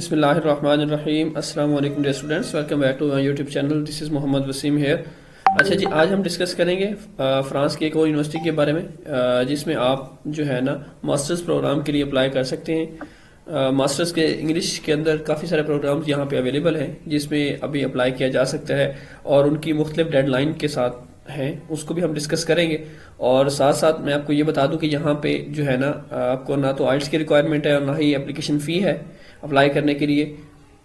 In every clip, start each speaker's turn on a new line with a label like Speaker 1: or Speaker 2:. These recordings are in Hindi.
Speaker 1: बिस्मिल्लाहिर्रहमानिर्रहीम। अस्सलाम वालेकुम dear students, welcome back to my YouTube channel. This is Mohammad Waseem here. अच्छा जी, आज हम डिस्कस करेंगे फ़्रांस की एक और यूनिवर्सिटी के बारे में जिसमें आप जो है ना मास्टर्स प्रोग्राम के लिए अप्लाई कर सकते हैं। मास्टर्स के इंग्लिश के अंदर काफ़ी सारे प्रोग्राम्स यहाँ पे अवेलेबल हैं जिसमें अभी अप्लाई किया जा सकता है और उनकी मुख्तलिफ डेडलाइन के साथ हैं, उसको भी हम डिस्कस करेंगे। और साथ साथ मैं आपको ये बता दूं कि यहाँ पे जो है ना आपको ना तो आइल्स की रिक्वायरमेंट है और ना ही एप्लीकेशन फ़ी है अप्लाई करने के लिए।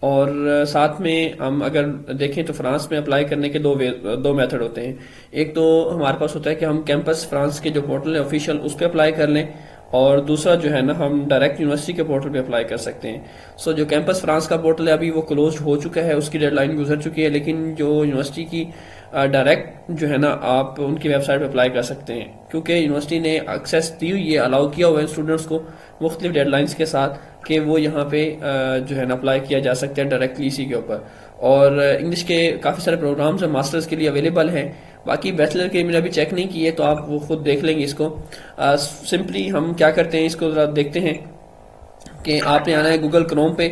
Speaker 1: और साथ में हम अगर देखें तो फ्रांस में अप्लाई करने के दो मेथड होते हैं। एक तो हमारे पास होता है कि हम कैंपस फ्रांस के जो पोर्टल है ऑफिशियल उस पर अप्लाई कर लें, और दूसरा जो है ना हम डायरेक्ट यूनिवर्सिटी के पोर्टल पे अप्लाई कर सकते हैं। सो जो कैंपस फ्रांस का पोर्टल है अभी वो क्लोज हो चुका है, उसकी डेडलाइन गुजर चुकी है, लेकिन जो यूनिवर्सिटी की डायरेक्ट जो है ना आप उनकी वेबसाइट पे अप्लाई कर सकते हैं, क्योंकि यूनिवर्सिटी ने एक्सेस दी हुई है, अलाउ किया हुआ है स्टूडेंट्स को मुख्तलिफ डेडलाइंस के साथ कि वो यहाँ पे जो है ना अप्लाई किया जा सकता है डायरेक्टली इसी के ऊपर। और इंग्लिश के काफ़ी सारे प्रोग्राम्स हैं मास्टर्स के लिए अवेलेबल हैं। बाकी बैचलर के मैंने अभी चेक नहीं किए तो आप वो खुद देख लेंगे इसको। सिंपली हम क्या करते हैं, इसको ज़रा देखते हैं कि आपने आना है गूगल क्रोम पे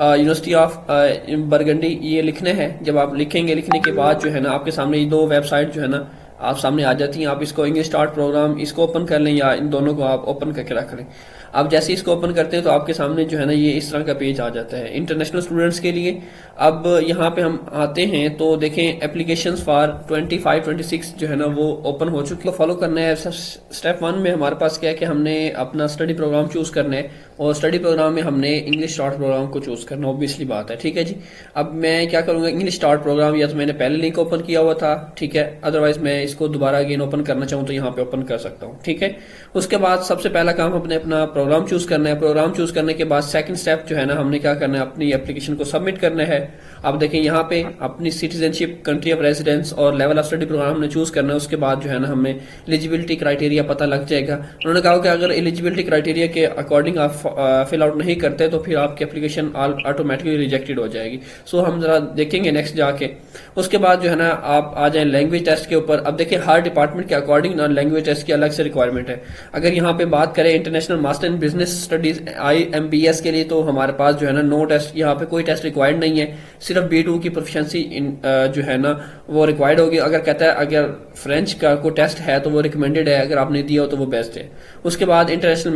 Speaker 1: यूनिवर्सिटी ऑफ बरगंडी ये लिखना है। जब आप लिखेंगे, लिखने के बाद जो है ना आपके सामने ये दो वेबसाइट जो है ना आप सामने आ जाती हैं। आप इसको इंग्लिश स्टार्ट प्रोग्राम इसको ओपन कर लें या इन दोनों को आप ओपन करके रख लें। आप जैसे इसको ओपन करते हैं तो आपके सामने जो है ना ये इस तरह का पेज आ जाता है इंटरनेशनल स्टूडेंट्स के लिए। अब यहाँ पे हम आते हैं तो देखें एप्लीकेशंस फॉर 25-26 जो है ना वो ओपन हो चुकी है। फॉलो करना है। स्टेप 1 में हमारे पास क्या है कि हमने अपना स्टडी प्रोग्राम चूज करना है, और स्टडी प्रोग्राम में हमने इंग्लिश स्टार्ट प्रोग्राम को चूज करना, ऑब्वियसली बात है। ठीक है जी। अब मैं क्या करूंगा, इंग्लिश स्टार्ट प्रोग्राम या तो मैंने पहले लिंक ओपन किया हुआ था, ठीक है, अदरवाइज मैं इसको दोबारा अगेन ओपन करना चाहूँ तो यहाँ पे ओपन कर सकता हूँ। ठीक है। उसके बाद सबसे पहला काम हमने अपना प्रोग्राम चूज करना है। प्रोग्राम चूज करने के बाद सेकंड स्टेप जो है ना हमने क्या करना है, अपनी एप्लीकेशन को सबमिट करना है। अब देखें यहाँ पे अपनी सिटीजनशिप, कंट्री ऑफ रेजिडेंस और लेवल ऑफ स्टडी प्रोग्राम हमने चूज करना है। उसके बाद जो है ना हमें एलिजिबिलिटी क्राइटेरिया पता लग जाएगा। उन्होंने कहा कि अगर एलिजिबिलिटी क्राइटेरिया के अकॉर्डिंग आप फिल आउट नहीं करते तो फिर आपकी एप्लीकेशन ऑटोमेटिकली रिजेक्टेड हो जाएगी। सो हम जरा देखेंगे नेक्स्ट जाके। उसके बाद जो है ना आप आ जाए लैंग्वेज टेस्ट के ऊपर। अब देखिए हर डिपार्टमेंट के अकॉर्डिंग ना लैंग्वेज टेस्ट की अलग से रिक्वायरमेंट है। अगर यहाँ पे बात करें international master in business studies IMBS के लिए तो हमारे पास जो है ना नो टेस्ट, यहाँ पे कोई टेस्ट रिक्वायर्ड नहीं है, सिर्फ B2 की प्रोफिशिएंसी जो है ना वो रिक्वायर्ड होगी। अगर कहता है अगर फ्रेंच का कोई टेस्ट है तो वो रिकमेंडेड है, अगर आपने दिया हो तो वो बेस्ट है। उसके बाद इंटरनेशनल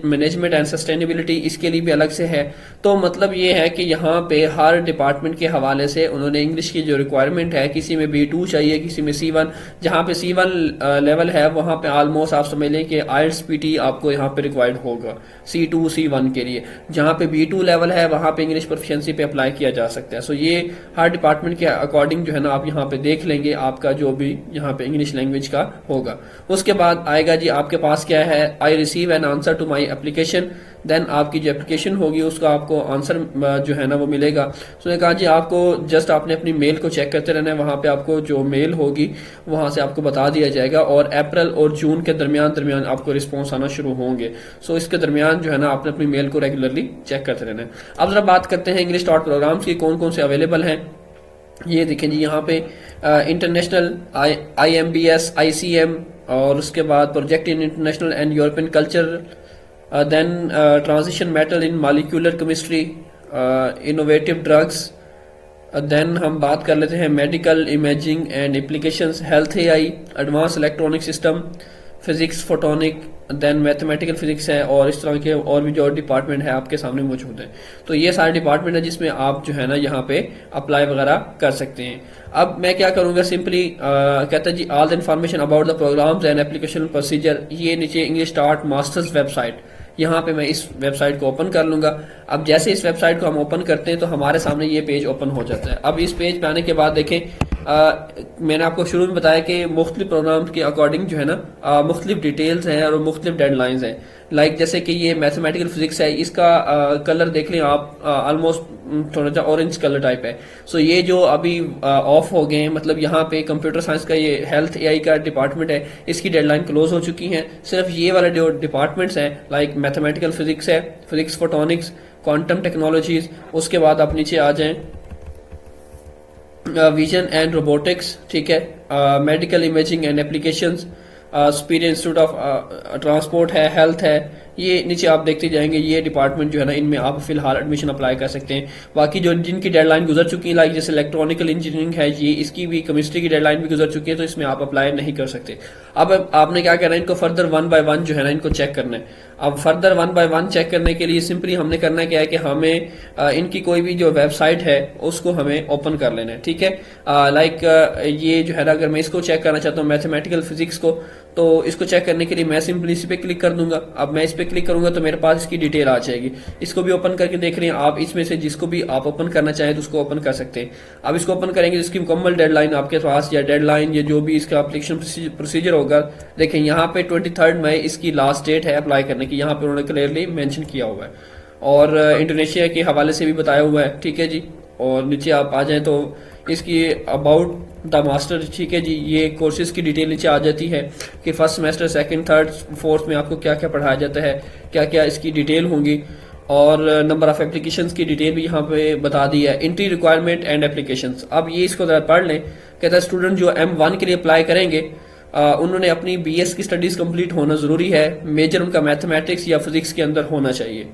Speaker 1: मैनेजमेंट एंड सस्टेनेबिलिटी, इसके लिए भी अलग से है। तो मतलब ये है कि यहाँ पे हर डिपार्टमेंट के हवाले से उन्होंने इंग्लिश की जो रिक्वायरमेंट है, किसी में B2 चाहिए, किसी में C1। जहाँ पे C1 लेवल है वहाँ पे ऑलमोस्ट आप समझ लें कि IELTS PT आपको यहाँ पे रिक्वायर्ड होगा C2 C1 के लिए। जहाँ पे B2 लेवल है वहाँ पे इंग्लिश प्रोफिशिएंसी पे अप्लाई किया जा सकता है। सो ये हर डिपार्टमेंट के अकॉर्डिंग जो है ना आप यहाँ पे देख लेंगे आपका जो भी यहाँ पे इंग्लिश लैंग्वेज का होगा। उसके बाद आएगा जी आपके पास क्या है, I receive an answer to my application. Then आपकी जो एप्लीकेशन होगी उसका आपको आंसर जो है ना वो मिलेगा। तो ने कहा जी आपको जस्ट आपने अपनी मेल को चेक करते रहना है, वहाँ पे आपको जो मेल होगी वहाँ से आपको बता दिया जाएगा, और अप्रैल और जून के दरमियान आपको रिस्पॉन्स आना शुरू होंगे। सो इसके दरमियान जो है ना आपने अपनी मेल को रेगुलरली चेक करते रहना है। अब जरा बात करते हैं इंग्लिश स्टार्ट प्रोग्राम्स की कौन कौन से अवेलेबल हैं। ये देखें जी यहाँ पे इंटरनेशनल IMBS ICM, और उसके बाद project in international and European culture, then transition metal in molecular chemistry, innovative drugs. Then हम बात कर लेते हैं medical imaging and applications, health AI, advance electronic system, physics photonic, then mathematical physics है, और इस तरह के और भी जो डिपार्टमेंट है आपके सामने मौजूद है। तो ये सारे डिपार्टमेंट है जिसमें आप जो है ना यहाँ पे अप्लाई वगैरह कर सकते हैं। अब मैं क्या करूंगा, सिंपली कहता है जी all the information about the programmes and application procedure. ये नीचे इंग्लिश स्टार्ट मास्टर्स वेबसाइट, यहाँ पे मैं इस वेबसाइट को ओपन कर लूंगा। अब जैसे इस वेबसाइट को हम ओपन करते हैं तो हमारे सामने ये पेज ओपन हो जाता है। अब इस पेज पे आने के बाद देखें मैंने आपको शुरू में बताया कि मुख्तलिफ प्रोग्राम्स के अकॉर्डिंग जो है ना मुख्तलिफ डिटेल्स हैं और मुख्तलिफ डेडलाइंस हैं। लाइक जैसे कि ये मैथमेटिकल फिजिक्स है, इसका कलर देख लें आप, ऑलमोस्ट थोड़ा सा ऑरेंज कलर टाइप है। सो ये जो अभी ऑफ हो गए हैं, मतलब यहाँ पे कंप्यूटर साइंस का ये हेल्थ AI का डिपार्टमेंट है, इसकी डेडलाइन क्लोज हो चुकी है। सिर्फ ये वाले जो डिपार्टमेंट्स हैं लाइक मैथमेटिकल फिजिक्स है, फिजिक्स फोटोनिक्स, क्वांटम टेक्नोलॉजीज, उसके बाद आप नीचे आ जाएं विजन एंड रोबोटिक्स, ठीक है, medical imaging and applications, superior institute of transport है, हेल्थ है, ये नीचे आप देखते जाएंगे, ये डिपार्टमेंट जो है ना, इनमें आप फिलहाल एडमिशन अप्लाई कर सकते हैं। बाकी जो जिनकी डेडलाइन गुजर चुकी है, लाइक जैसे इलेक्ट्रॉनिकल इंजीनियरिंग है, ये इसकी भी केमिस्ट्री की डेडलाइन भी गुजर चुकी है, तो इसमें आप अप्लाई नहीं कर सकते। अब आपने क्या करना है, इनको फर्दर 1 बाय 1 जो है ना, इनको चेक करना है। अब फर्दर 1 बाय 1 चेक करने के लिए सिंपली हमने करना क्या है कि हमें इनकी कोई भी जो वेबसाइट है उसको हमें ओपन कर लेना है, ठीक है। लाइक ये जो है ना, अगर मैं इसको चेक करना चाहता हूँ मैथमेटिकल फिजिक्स को, तो इसको चेक करने के लिए मैं सिंपली इस पे क्लिक कर दूंगा। अब मैं इस पे क्लिक करूंगा तो मेरे पास इसकी डिटेल आ जाएगी। इसको भी ओपन करके देख रहे हैं आप, इसमें से जिसको भी आप ओपन करना चाहें तो उसको ओपन कर सकते हैं। अब इसको ओपन करेंगे, इसकी मुकम्मल डेडलाइन आपके पास, या डेडलाइन या जो भी इसका एप्लीकेशन प्रोसीजर होगा, देखें यहाँ पे 23 मई इसकी लास्ट डेट है अप्लाई करने की, यहाँ पे उन्होंने क्लियरली मेंशन किया हुआ है, और इंडोनेशिया के हवाले से भी बताया हुआ है, ठीक है जी। और नीचे आप आ जाएं तो इसकी अबाउट द मास्टर, ठीक है जी, ये कोर्सेज की डिटेल नीचे आ जाती है कि first semester, second, third, fourth में आपको क्या क्या पढ़ाया जाता है, क्या क्या इसकी डिटेल होंगी, और नंबर ऑफ एप्लीकेशंस की डिटेल भी यहाँ पे बता दी है, एंट्री रिक्वायरमेंट एंड एप्लीकेशंस। अब ये इसको जरा पढ़ लें। कहता है स्टूडेंट जो M1 के लिए अप्लाई करेंगे उन्होंने अपनी BS की स्टडीज कंप्लीट होना जरूरी है, मेजर उनका मैथमेटिक्स या फिजिक्स के अंदर होना चाहिए।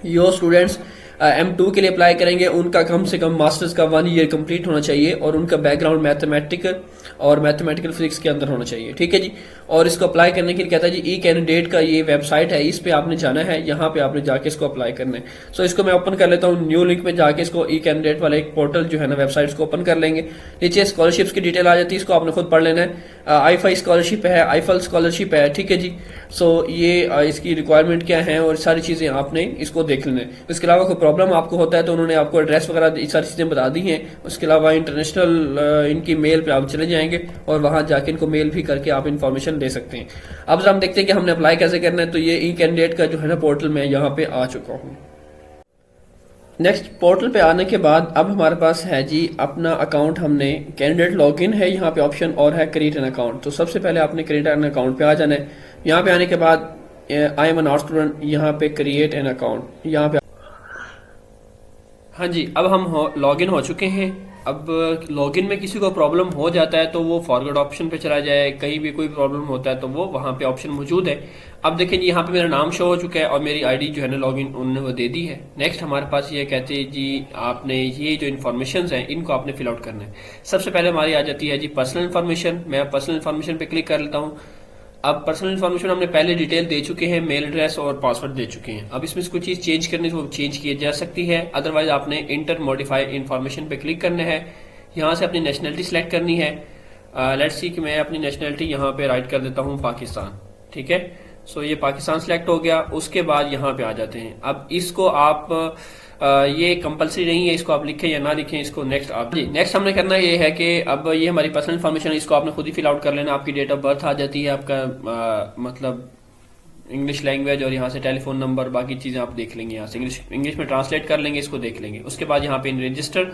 Speaker 1: यो स्टूडेंट्स M2 के लिए अप्लाई करेंगे, उनका कम से कम मास्टर्स का 1 ईयर कंप्लीट होना चाहिए, और उनका बैकग्राउंड मैथमेटिकल और मैथमेटिकल फिजिक्स के अंदर होना चाहिए, ठीक है जी। और इसको अप्लाई करने के लिए कहता है जी ई कैंडिडेट का ये वेबसाइट है, इस पे आपने जाना है, यहाँ पे आपने जाके इसको अप्लाई करना है। सो इसको मैं ओपन कर लेता हूँ, न्यू लिंक में जाके इसको ई कैंडिडेट वाला एक पोर्टल जो है ना, वेबसाइट को ओपन कर लेंगे। नीचे स्कॉलरशिप्स की डिटेल आ जाती है, इसको आपने खुद पढ़ लेना है। आई स्कॉलरशिप है, आईफल स्कॉलरशिप है, ठीक है जी। सो ये इसकी रिक्वायरमेंट क्या है और सारी चीजें आपने इसको देख लेना है। इसके अलावा कोई प्रॉब्लम आपको होता है तो उन्होंने आपको एड्रेस वगैरह ये सारी चीजें बता दी हैं। उसके अलावा इंटरनेशनल इनकी मेल पे आप चले जाएंगे और वहां जाके इनको मेल भी करके आप इन्फॉर्मेशन ले सकते हैं। अब जरा हम देखते हैं कि हमने अप्लाई कैसे करना है। तो ये ई कैंडिडेट का जो है ना पोर्टल में यहाँ पे आ चुका हूँ। नेक्स्ट पोर्टल पे आने के बाद अब हमारे पास है जी अपना अकाउंट, हमने कैंडिडेट लॉगिन है यहाँ पे ऑप्शन, और है क्रिएट एन अकाउंट। तो सबसे पहले आपने क्रिएट एन अकाउंट पे आ जाना है। यहाँ पे आने के बाद I am an art student, यहाँ पे क्रिएट एन अकाउंट, यहाँ पे हाँ जी, अब हम लॉगिन हो चुके हैं। अब लॉगिन में किसी को प्रॉब्लम हो जाता है तो वो फॉरवर्ड ऑप्शन पे चला जाए, कहीं भी कोई प्रॉब्लम होता है तो वो वहाँ पे ऑप्शन मौजूद है। अब देखें जी, यहाँ पे मेरा नाम शो हो चुका है और मेरी आईडी जो है ना लॉगिन उन्होंने वो दे दी है। नेक्स्ट हमारे पास ये कहते हैं जी आपने ये जो इन्फॉर्मेशन है इनको आपने फिल आउट करना है। सबसे पहले हमारी आ जाती है जी पर्सनल इन्फॉर्मेशन। मैं पर्सनल इन्फॉर्मेशन पे क्लिक कर लेता हूँ। अब पर्सनल इन्फॉर्मेशन हमने पहले डिटेल दे चुके हैं, मेल एड्रेस और पासवर्ड दे चुके हैं। अब इसमें से कोई चीज चेंज करनी तो चेंज की जा सकती है, अदरवाइज आपने इंटर मॉडिफाई इन्फॉर्मेशन पे क्लिक करना है। यहाँ से अपनी नेशनलिटी सिलेक्ट करनी है। लेट्स सी कि मैं अपनी नेशनलिटी यहाँ पे राइट कर देता हूँ पाकिस्तान, ठीक है। सो ये पाकिस्तान सिलेक्ट हो गया। उसके बाद यहाँ पे आ जाते हैं। अब इसको आप ये कंपलसरी नहीं है, इसको आप लिखें या ना लिखें, इसको नेक्स्ट आप जी। नेक्स्ट हमने करना ये है कि अब ये हमारी पर्सनल इन्फॉर्मेशन है, इसको आपने खुद ही फिल आउट कर लेना। आपकी डेट ऑफ बर्थ आ जाती है, आपका मतलब इंग्लिश लैंग्वेज, और यहाँ से टेलीफोन नंबर, बाकी चीजें आप देख लेंगे, यहाँ से इंग्लिश में ट्रांसलेट कर लेंगे, इसको देख लेंगे। उसके बाद यहाँ पे इन रजिस्टर।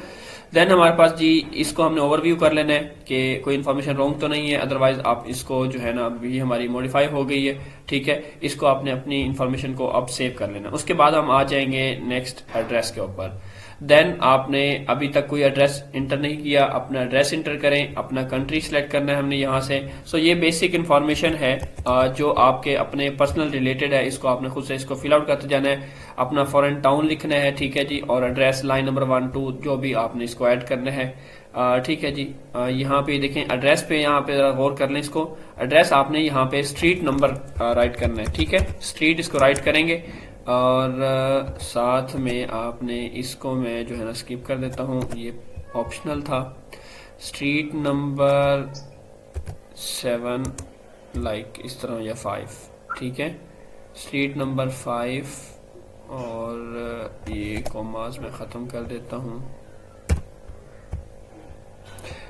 Speaker 1: देन हमारे पास जी इसको हमने ओवरव्यू कर लेना है कि कोई इन्फॉर्मेशन रॉन्ग तो नहीं है, अदरवाइज आप इसको जो है ना ये हमारी मॉडिफाई हो गई है, ठीक है। इसको आपने अपनी इन्फॉर्मेशन को अब सेव कर लेना। उसके बाद हम आ जाएंगे नेक्स्ट एड्रेस के ऊपर। देन आपने अभी तक कोई एड्रेस इंटर नहीं किया, अपना एड्रेस इंटर करें, अपना कंट्री सिलेक्ट करना है हमने यहाँ से। सो ये बेसिक इन्फॉर्मेशन है जो आपके अपने पर्सनल रिलेटेड है, इसको आपने खुद से इसको फिल आउट करते जाना है। अपना फॉरेन टाउन लिखना है, ठीक है जी, और एड्रेस लाइन नंबर 1 2 जो भी आपने इसको ऐड करना है, ठीक है जी। यहाँ पे देखें एड्रेस पे, यहाँ पे जरा गौर कर लें इसको। एड्रेस आपने यहाँ पे स्ट्रीट नंबर राइट करना है, ठीक है। स्ट्रीट इसको राइट करेंगे, और साथ में आपने इसको मैं जो है ना स्किप कर देता हूँ, ये ऑप्शनल था। स्ट्रीट नंबर 7 लाइक इस तरह, या 5, ठीक है। स्ट्रीट नंबर 5, और ये कॉमास में ख़त्म कर देता हूँ।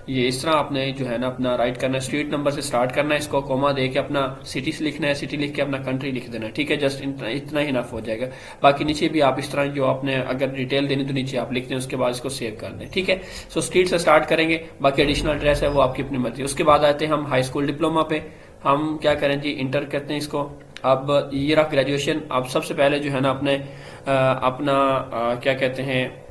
Speaker 1: ये इस तरह आपने जो है ना अपना राइट करना है, स्ट्रीट नंबर से स्टार्ट करना है, इसको कोमा दे के अपना सिटी से लिखना है, सिटी लिख के अपना कंट्री लिख देना है, ठीक है। जस्ट इतना ही इनफ हो जाएगा। बाकी नीचे भी आप इस तरह जो आपने अगर डिटेल देनी तो नीचे आप लिख दें, उसके बाद इसको सेव कर दें, ठीक है। सो स्ट्रीट से स्टार्ट करेंगे, बाकी एडिशनल एड्रेस है वो आपकी अपनी मर्जी। उसके बाद आते हैं हम हाई स्कूल डिप्लोमा पे। हम क्या करें जी, इंटर करते हैं इसको। अब ईयर ऑफ ग्रेजुएशन, आप सबसे पहले जो है ना अपने अपना क्या कहते हैं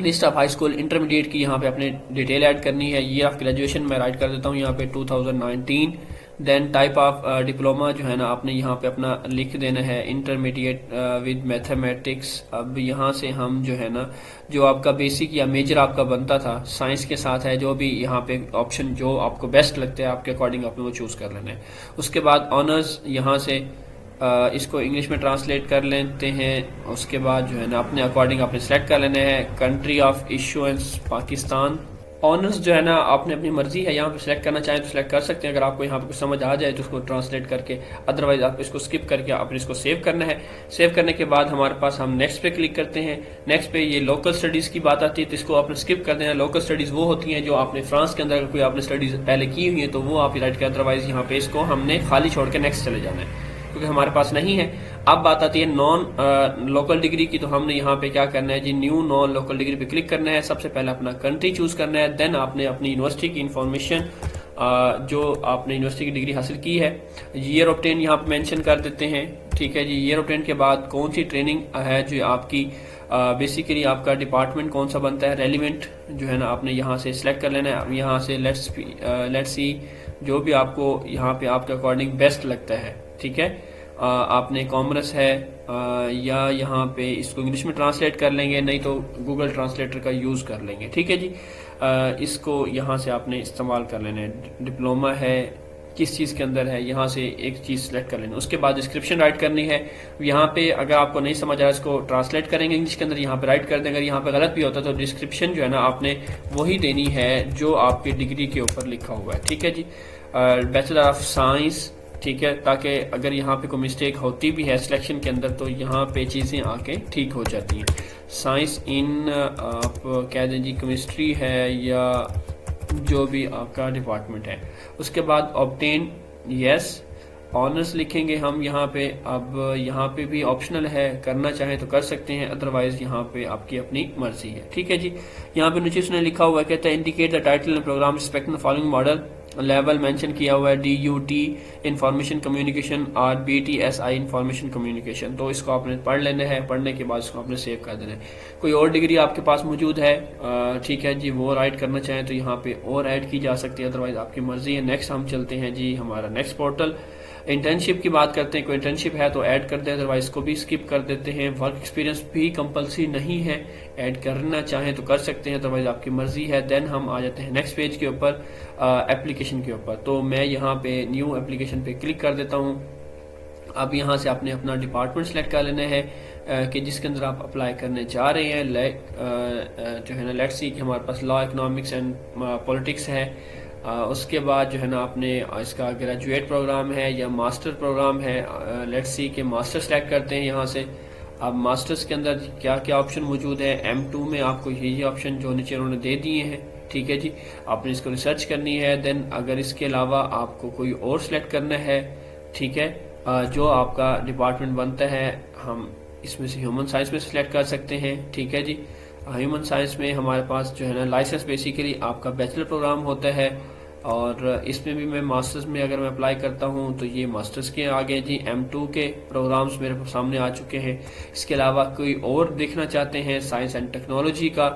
Speaker 1: list of high school intermediate की यहाँ पे अपने डिटेल ऐड करनी है। ईयर ऑफ ग्रेजुएशन मैं राइट कर देता हूँ यहाँ पे 2019, देन टाइप ऑफ डिप्लोमा जो है ना आपने यहाँ पे अपना लिख देना है, इंटरमीडिएट विद मैथमेटिक्स। अब यहाँ से हम जो है ना जो आपका बेसिक या मेजर आपका बनता था साइंस के साथ है, जो भी यहाँ पे ऑप्शन जो आपको बेस्ट लगता है आपके अकॉर्डिंग आपने वो चूज कर लेना है। उसके बाद ऑनर्स यहाँ से इसको इंग्लिश में ट्रांसलेट कर लेते हैं। उसके बाद जो है ना अपने अकॉर्डिंग आपने सेलेक्ट कर लेना है। Country of issuance Pakistan. Honours जो है ना आपने अपनी मर्जी है यहाँ पे सिलेक्ट करना चाहें तो सिलेक्ट कर सकते हैं, अगर आपको यहाँ पे कुछ समझ आ जाए तो उसको ट्रांसलेट करके, अदरवाइज आप इसको स्किप करके आपने इसको सेव करना है। सेव करने के बाद हमारे पास हम नेक्स्ट पे क्लिक करते हैं। नेक्स्ट पे ये लोकल स्टडीज की बात आती है तो इसको आपने स्किप कर देना। लोकल स्टडीज वो होती हैं जो आपने फ्रांस के अंदर अगर कोई आपने स्टडीज पहले की हुई है तो वो आप राइट कर, अदरवाइज यहाँ पे इसको हमने खाली छोड़ के नेक्स्ट चले जाना है क्योंकि हमारे पास नहीं है। अब बात आती है नॉन लोकल डिग्री की, तो हमने यहाँ पे क्या करना है जी, न्यू नॉन लोकल डिग्री पे क्लिक करना है। सबसे पहले अपना कंट्री चूज करना है, देन आपने अपनी यूनिवर्सिटी की इंफॉर्मेशन जो आपने यूनिवर्सिटी की डिग्री हासिल की है, ईयर ऑब्टेन यहाँ पे मेंशन कर देते हैं। ठीक है जी, ईयर ऑब्टेन के बाद कौन सी ट्रेनिंग है जो आपकी बेसिकली आपका डिपार्टमेंट कौन सा बनता है, रेलिवेंट जो है ना आपने यहाँ से सिलेक्ट कर लेना है। यहाँ से लेट्स सी जो भी आपको यहाँ पे आपके अकॉर्डिंग बेस्ट लगता है। ठीक है, आपने कॉमर्स है या यहाँ पे इसको इंग्लिश में ट्रांसलेट कर लेंगे, नहीं तो गूगल ट्रांसलेटर का यूज़ कर लेंगे। ठीक है जी, इसको यहाँ से आपने इस्तेमाल कर लेना है। डिप्लोमा है किस चीज़ के अंदर है, यहाँ से एक चीज़ सेलेक्ट कर लेना। उसके बाद डिस्क्रिप्शन राइट करनी है। यहाँ पे अगर आपको नहीं समझ आया इसको ट्रांसलेट करेंगे इंग्लिश के अंदर, यहाँ पे राइट कर देंगे। अगर यहाँ पे गलत भी होता तो डिस्क्रिप्शन जो है ना आपने वही देनी है जो आपकी डिग्री के ऊपर लिखा हुआ है। ठीक है जी, बैचलर ऑफ साइंस। ठीक है, ताकि अगर यहाँ पे कोई मिस्टेक होती भी है सिलेक्शन के अंदर तो यहाँ पे चीज़ें आके ठीक हो जाती हैं। साइंस इन आप कह दें जी केमिस्ट्री है या जो भी आपका डिपार्टमेंट है। उसके बाद ऑब्टेन यस, ऑनर्स लिखेंगे हम यहाँ पे। अब यहाँ पे भी ऑप्शनल है, करना चाहें तो कर सकते हैं, अदरवाइज यहाँ पे आपकी अपनी मर्जी है। ठीक है जी, यहाँ पे नीचे उसने लिखा हुआ है, कहता है indicate the title and programme respecting the following model level mention किया हुआ है, DUT इंफॉर्मेशन कम्युनिकेशन और BTSI इंफॉर्मेशन कम्युनिकेशन। तो इसको आपने पढ़ लेना है, पढ़ने के बाद इसको आपने सेव कर देना है। कोई और डिग्री आपके पास मौजूद है, ठीक है जी, वो ऐड करना चाहें तो यहाँ पे और ऐड की जा सकती है, अदरवाइज आपकी मर्जी है। नेक्स्ट हम चलते हैं जी हमारा नेक्स्ट पोर्टल, इंटर्नशिप की बात करते हैं। कोई इंटर्नशिप है तो ऐड कर दें, अदरवाइज को भी स्किप कर देते हैं। वर्क एक्सपीरियंस भी कंपलसरी नहीं है, ऐड करना चाहें तो कर सकते हैं, अदरवाइज आपकी मर्जी है। देन हम आ जाते हैं नेक्स्ट पेज के ऊपर, एप्लीकेशन के ऊपर। तो मैं यहाँ पे न्यू एप्लीकेशन पे क्लिक कर देता हूँ। अब यहाँ से आपने अपना डिपार्टमेंट सेलेक्ट कर लेना है कि जिसके अंदर आप अप्लाई करने जा रहे हैं। जो है ना लेट्स सी कि हमारे पास लॉ, इकोनॉमिक्स एंड पॉलिटिक्स है। उसके बाद जो है ना आपने इसका ग्रेजुएट प्रोग्राम है या मास्टर प्रोग्राम है। लेट्स सी कि मास्टर सेलेक्ट करते हैं यहाँ से। अब मास्टर्स के अंदर क्या क्या ऑप्शन मौजूद है, M2 में आपको यही ऑप्शन जो नीचे उन्होंने दे दिए हैं। ठीक है जी, आपने इसको रिसर्च करनी है। देन अगर इसके अलावा आपको कोई और सिलेक्ट करना है, ठीक है, जो आपका डिपार्टमेंट बनता है, हम इसमें से ह्यूमन साइंस में सिलेक्ट कर सकते हैं। ठीक है जी, ह्यूमन साइंस में हमारे पास जो है ना लाइसेंस बेसिकली आपका बैचलर प्रोग्राम होता है, और इसमें भी मैं मास्टर्स में अगर मैं अप्लाई करता हूं तो ये मास्टर्स के आगे जी M2 के प्रोग्राम्स मेरे सामने आ चुके हैं। इसके अलावा कोई और देखना चाहते हैं साइंस एंड टेक्नोलॉजी का,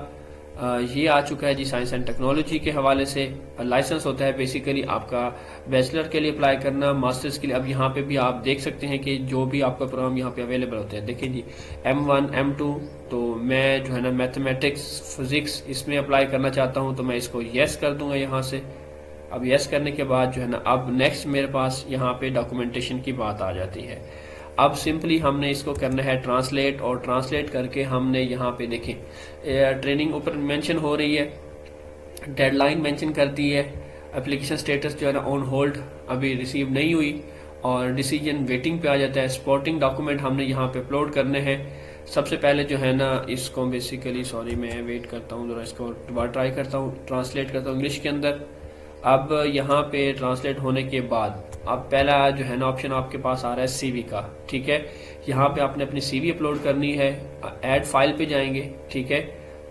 Speaker 1: ये आ चुका है जी। साइंस एंड टेक्नोलॉजी के हवाले से लाइसेंस होता है बेसिकली आपका बैचलर के लिए अप्लाई करना, मास्टर्स के लिए। अब यहाँ पे भी आप देख सकते हैं कि जो भी आपका प्रोग्राम यहाँ पे अवेलेबल होते हैं, देखिए जी M1 M2। तो मैं जो है ना मैथमेटिक्स फिजिक्स इसमें अप्लाई करना चाहता हूँ, तो मैं इसको येस कर दूंगा यहाँ से। अब यस करने के बाद जो है ना अब नेक्स्ट मेरे पास यहाँ पे डॉक्यूमेंटेशन की बात आ जाती है। अब सिंपली हमने इसको करना है ट्रांसलेट, और ट्रांसलेट करके हमने यहाँ पे देखें ट्रेनिंग ऊपर मेंशन हो रही है, डेडलाइन मेंशन कर दी है, एप्लीकेशन स्टेटस जो है ना ऑन होल्ड अभी रिसीव नहीं हुई, और डिसीजन वेटिंग पे आ जाता है। सपोर्टिंग डॉक्यूमेंट हमने यहाँ पे अपलोड करने हैं। सबसे पहले जो है ना इसको बेसिकली, सॉरी मैं वेट करता हूँ जरा, इसको दोबारा ट्राई करता हूँ, ट्रांसलेट करता हूँ इंग्लिश के अंदर। अब यहाँ पे ट्रांसलेट होने के बाद अब पहला जो है ना ऑप्शन आपके पास आ रहा है CV का। ठीक है, यहाँ पे आपने अपनी CV अपलोड करनी है। ऐड फाइल पे जाएंगे, ठीक है,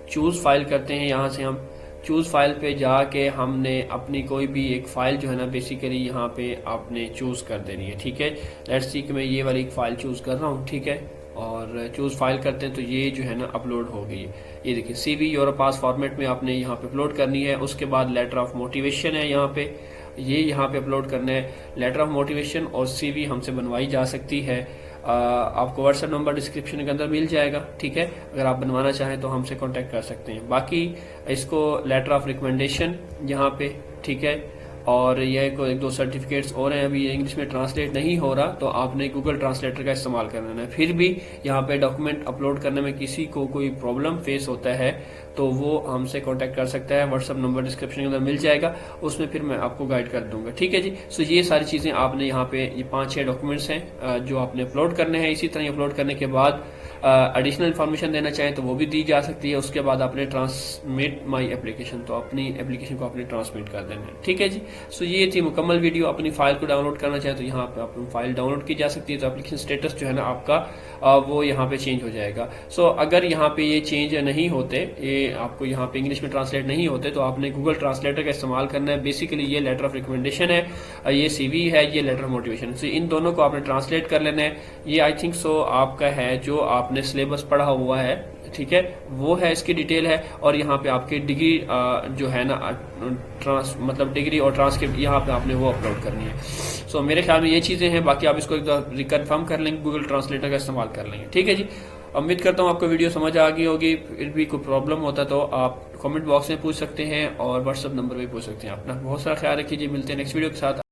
Speaker 1: चूज फाइल करते हैं। यहाँ से हम चूज फाइल पे जाके हमने अपनी कोई भी एक फाइल जो है ना बेसिकली यहाँ पे आपने चूज कर देनी है। ठीक है, लेट्स सी कि मैं ये वाली एक फाइल चूज कर रहा हूँ। ठीक है, और चूज फाइल करते हैं तो ये जो है ना अपलोड हो गई है। ये देखिए CV योर पास फॉर्मेट में आपने यहाँ पे अपलोड करनी है। उसके बाद लेटर ऑफ मोटिवेशन है यहाँ पे, ये यहाँ पे अपलोड करना है। लेटर ऑफ मोटिवेशन और CV हमसे बनवाई जा सकती है। आपको व्हाट्सएप नंबर डिस्क्रिप्शन के अंदर मिल जाएगा, ठीक है। अगर आप बनवाना चाहें तो हमसे कांटेक्ट कर सकते हैं। बाकी इसको लेटर ऑफ रिकमेंडेशन यहाँ पे, ठीक है, और ये एक दो सर्टिफिकेट्स और हैं, अभी इंग्लिश में ट्रांसलेट नहीं हो रहा तो आपने गूगल ट्रांसलेटर का इस्तेमाल करना है। फिर भी यहाँ पे डॉक्यूमेंट अपलोड करने में किसी को कोई प्रॉब्लम फेस होता है तो वो हमसे कांटेक्ट कर सकता है। व्हाट्सअप नंबर डिस्क्रिप्शन के अंदर मिल जाएगा, उसमें फिर मैं आपको गाइड कर दूंगा, ठीक है जी। सो ये सारी चीज़ें आपने यहाँ पे, ये 5-6 डॉक्यूमेंट्स हैं जो आपने अपलोड करने हैं। इसी तरह अपलोड करने के बाद एडिशनल इन्फॉर्मेशन देना चाहें तो वो भी दी जा सकती है। उसके बाद आपने ट्रांसमिट माई एप्लीकेशन, तो अपनी एप्लीकेशन को आपने ट्रांसमिट कर देना है, ठीक है जी। सो ये थी मुकम्मल वीडियो। अपनी फाइल को डाउनलोड करना चाहें तो यहाँ पे अपनी फाइल डाउनलोड की जा सकती है। तो एप्लीकेशन स्टेटस जो है ना आपका वो यहाँ पे चेंज हो जाएगा। सो अगर यहाँ पे ये चेंज नहीं होते, ये आपको यहाँ पे इंग्लिश में ट्रांसलेट नहीं होते, तो आपने गूगल ट्रांसलेटर का इस्तेमाल करना है। बेसिकली ये लेटर ऑफ रिकमेंडेशन है, ये CV है, ये लेटर ऑफ मोटिवेशन। सो इन दोनों को आपने ट्रांसलेट कर लेना है। ये आई थिंक सो आपका है जो आपने सिलेबस पढ़ा हुआ है, ठीक है, वो है, इसकी डिटेल है। और यहाँ पे आपकी डिग्री जो है ना मतलब डिग्री और ट्रांसक्रिप्ट यहाँ पे आपने वो अपलोड करनी है। सो मेरे ख्याल में ये चीज़ें हैं। बाकी आप इसको एक बार रिकन्फर्म कर लेंगे, गूगल ट्रांसलेटर का इस्तेमाल कर लेंगे, ठीक है जी। उम्मीद करता हूँ आपको वीडियो समझ आ गई होगी। फिर भी कोई प्रॉब्लम होता तो आप कमेंट बॉक्स में पूछ सकते हैं और व्हाट्सअप नंबर पे पूछ सकते हैं। अपना बहुत सारा ख्याल रखिए जी। मिलते हैं नेक्स्ट वीडियो के साथ।